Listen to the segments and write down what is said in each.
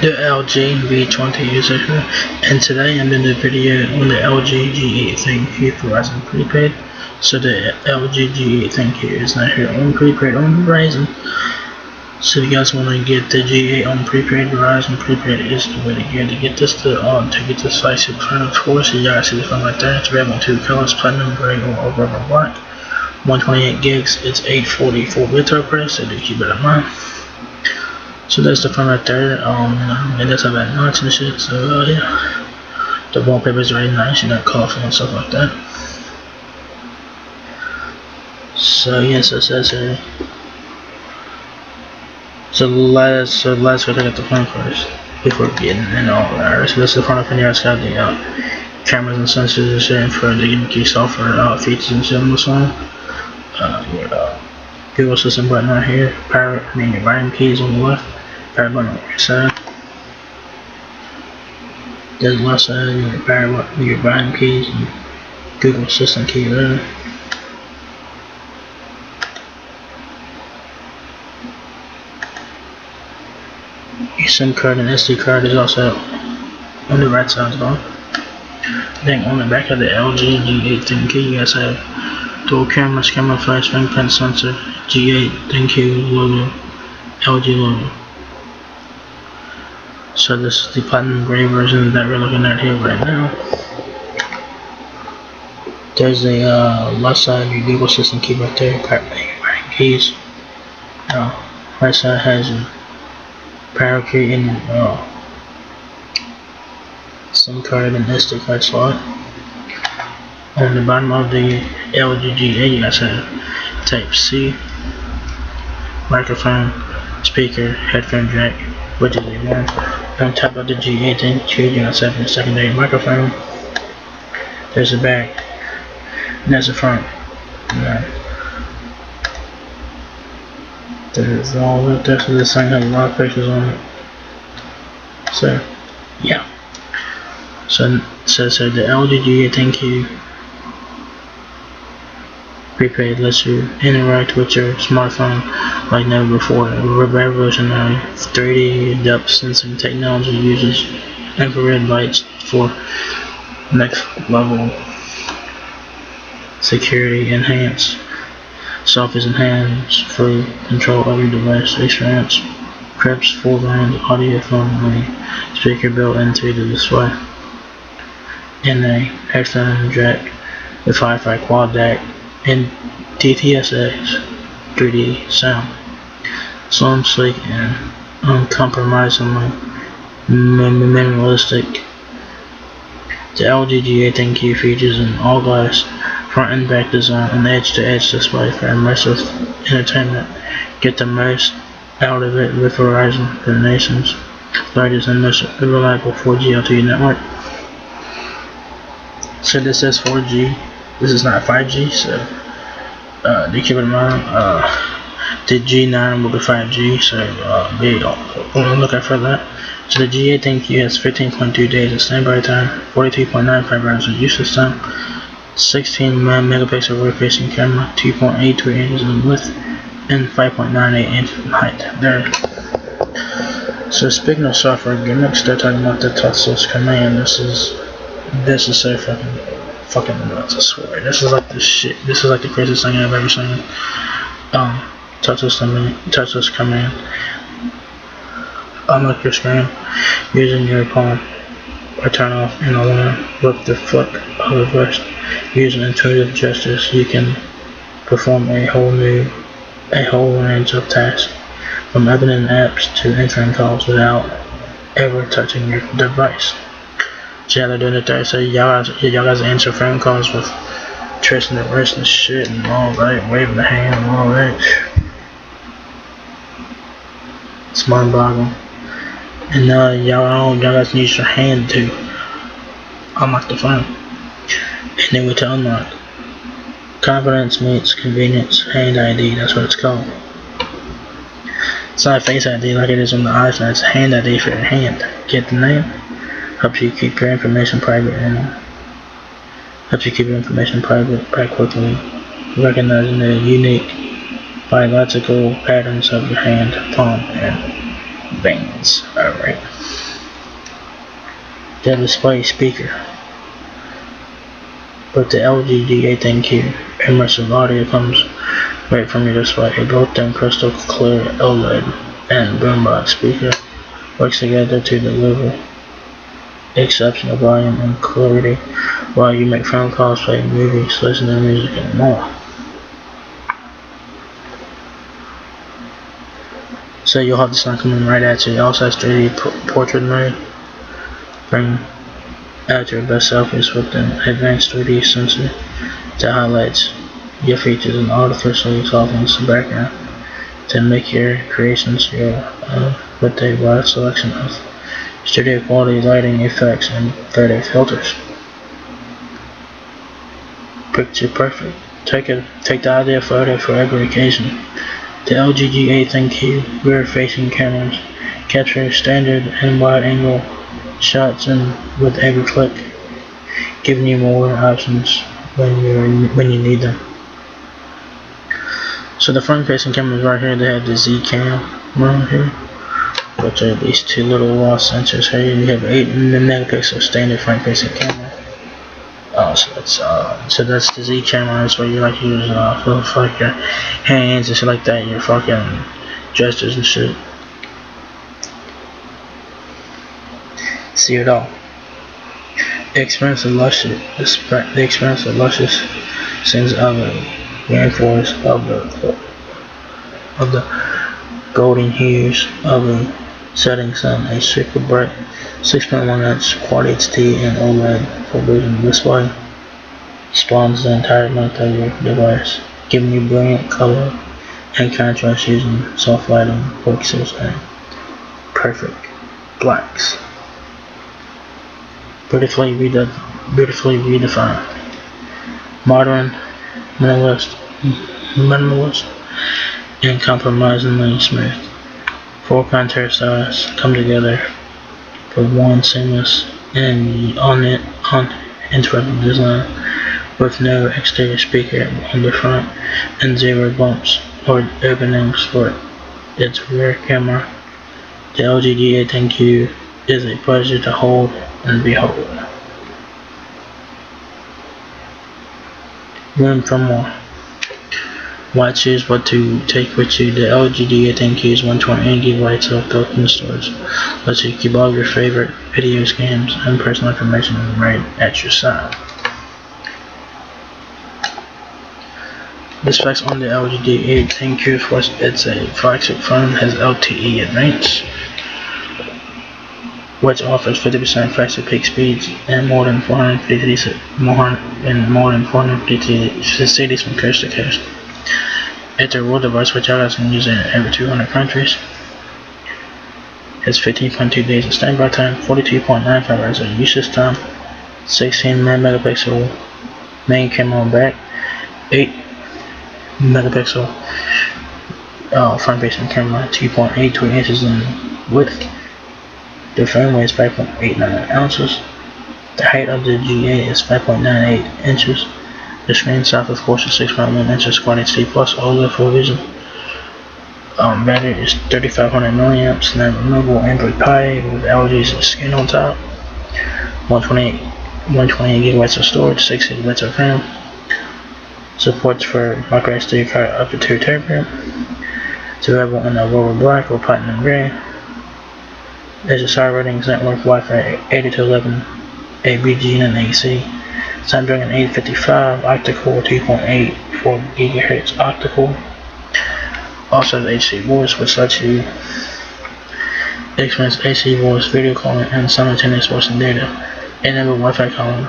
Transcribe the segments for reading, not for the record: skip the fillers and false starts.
The LG V20 user here, and today I'm doing a video on the LG G8 ThinQ Verizon Prepaid. So the LG G8 ThinQ is not here on prepaid on Verizon. So if you guys want to get the G8 on prepaid, Verizon Prepaid is the way to get this to get the slice of front. Of course, you guys see the phone right there. It's available in two colors: platinum gray or rubber black. 128 gigs. It's 844 retail price. So do keep it in mind. So that's the phone right there. It does have that notch and shit. So yeah, the wallpaper is very nice. You know, colorful and stuff like that. So yes, it says here. So let's go look at the phone first before getting in all that. So this is the front of the It's got the cameras and sensors and shit for the key software features and shit on this one. Your Google Assistant button right here. Your volume keys on the left. Power button on the right side. There's the left side. Your power button, your volume keys, and Google Assistant key there. Your SIM card and SD card is also on the right side as well. Then on the back of the LG G8 ThinQ, you guys have dual cameras, camera flash, fingerprint sensor, G8 ThinQ logo, LG logo. So this is the platinum gray version that we're looking at here right now. There's the left side, your Google Assistant key right there, your keys. Right side has your power key and SIM card and SD card slot. On the bottom of the LG G8, you guys have Type C, microphone, speaker, headphone jack, which is a one. On top of the G8 ThinQ, you guys have the secondary microphone. There's the back, and there's the front. There's all of it. So this thing has a lot of pictures on it. So yeah. So it says here the LG G8 ThinQ Prepaid lets you interact with your smartphone like never before. Revolutionary 3D depth sensing technology uses infrared lights for next level security. Enhanced selfies and hands-free control of your device. Experience crisp full-band audio from a speaker built into the display, and a headphone jack with Wi-Fi quad DAC and DTS:X 3D sound. Slim, sleek, and uncompromisingly minimalistic. The LG G8 ThinQ features an all-glass front and back design and edge-to-edge display for immersive entertainment. Get the most out of it with Verizon, the nation's largest and most reliable 4G LTE network. So this is 4G. This is not 5G. So do keep in mind. The G9 will be 5G. So be on the lookout for that. So the G8 ThinQ has 15.2 days of standby time, 42.95 hours of usage time. 16 megapixel rear-facing camera, 2.83 inches in width, and 5.98 inches in height. There. So speaking of software gimmicks, they're talking about the touchless command. This is so fucking nuts. I swear. This is like the shit. This is like the craziest thing I've ever seen. Touchless command. Unlock your screen using your palm, or turn off an alarm with the flick of a wrist. Using intuitive gestures, you can perform a whole range of tasks, from opening apps to answering calls without ever touching your device. So yeah, they're doing it there. So y'all guys answer phone calls with twisting the wrist and shit and all that, waving the hand and all that. It's mind-boggling. And y'all guys use your hand to unlock the phone. And then to unlock. Confidence meets convenience. Hand ID, that's what it's called. It's not Face ID like it is on the iPhone. It's Hand ID for your hand. Get the name? Helps you keep your information private by quickly recognizing the unique biological patterns of your hand, palm, and veins. Alright. the display speaker. With the LG G8 ThinQ, immersive audio comes right from your display. A built-in crystal clear OLED and boombox speaker works together to deliver exceptional volume and clarity while you make phone calls, play movies, listen to music, and more. So you'll have the sun coming right at you. It also has 3D portrait mode. Bring out your best selfies with an advanced 3D sensor that highlights your features and artificially softens the background to make your creations with a wide selection of studio quality lighting effects and photo filters. Picture perfect. Take the ideal photo for every occasion. The LG G8 ThinQ rear-facing cameras capture standard and wide-angle shots with every click, giving you more options when you need them. So the front-facing cameras right here, they have the Z cam right here, which are these two little wall sensors here. You have 8 megapixel standard front-facing camera. So that's the Z camera. That's where you like use for like your hands and shit like that, your fucking gestures and shit. See it all. The experience of luscious scenes of a reinforced of the golden hues of a setting sun, a super bright 6.1-inch Quad HD and OLED for vision display spawns the entire length of your device, giving you brilliant color and contrast using soft lighting, pixels, and perfect blacks. Beautifully redefined. Modern, minimalist, and compromisingly smooth. 4 contour styles come together for one seamless and uninterrupted design, with no exterior speaker on the front and 0 bumps or openings for its rear camera. The LG G8 ThinQ is a pleasure to hold and behold. Room for more. Why choose what to take with you? The LG G8 ThinQ's 128 GB of built-in storage lets you keep all your favorite videos, games, and personal information right at your side. The specs on the LG G8 ThinQ: first, it's a flagship phone, has LTE Advanced, which offers 50% faster peak speeds and more than 450 cities from coast to coast. It's a rural device which allows you to use it in over 200 countries. Has 15.2 days of standby time, 42.95 hours of usage time, 16 megapixel main camera on back, 8 megapixel front-facing camera, 2.82 inches in width. The phone weighs 5.89 ounces. The height of the G8 is 5.98 inches. The screen size, of course, is 6.1 inches Quad HD plus OLED Full Vision. Battery is 3500 milliamps, and a removable Android Pie with LG's skin on top. 128 gigabytes of storage, 6 gigabytes of RAM. Supports for micro SD card up to 2 TB. It's available in Aurora Black or Platinum Gray. There's a star ratings network Wi-Fi 802.11 ABG and AC. Snapdragon 855 octa-core, 2.84 GHz octa-core. Also has AC voice, which lets you experience AC voice, video calling, and simultaneous voice and data. Enable Wi-Fi calling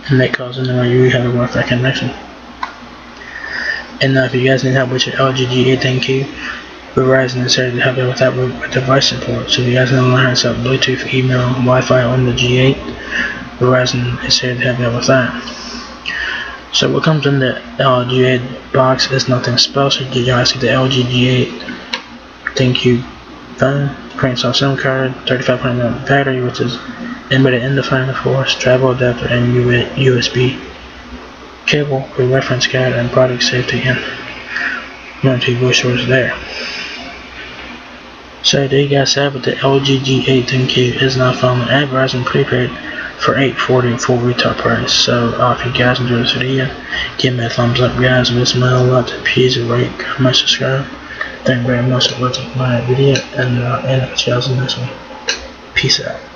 and make calls anywhere you have a Wi-Fi connection. And now, if you guys need help with your LG G8 ThinQ, Verizon is here to help you with that with device support. So if you guys want to learn how to set up Bluetooth, email, Wi-Fi on the G8, Verizon is here to help you with that. So what comes in the G8 box is nothing special. You guys see the LG G8 ThinQ phone, print-on SIM card, 3500 mAh battery, which is embedded in the phone, of course, travel adapter, and USB cable for reference card and product safety and warranty brochures there. So there you guys have it. The LG G8 ThinQ is now found at Verizon Prepaid for $840 full retail price. So if you guys enjoyed this video, give me a thumbs up, guys. If it's my lot, please rate, comment, subscribe. Thank you very much for watching my video, and I'll see you in the next one. Peace out.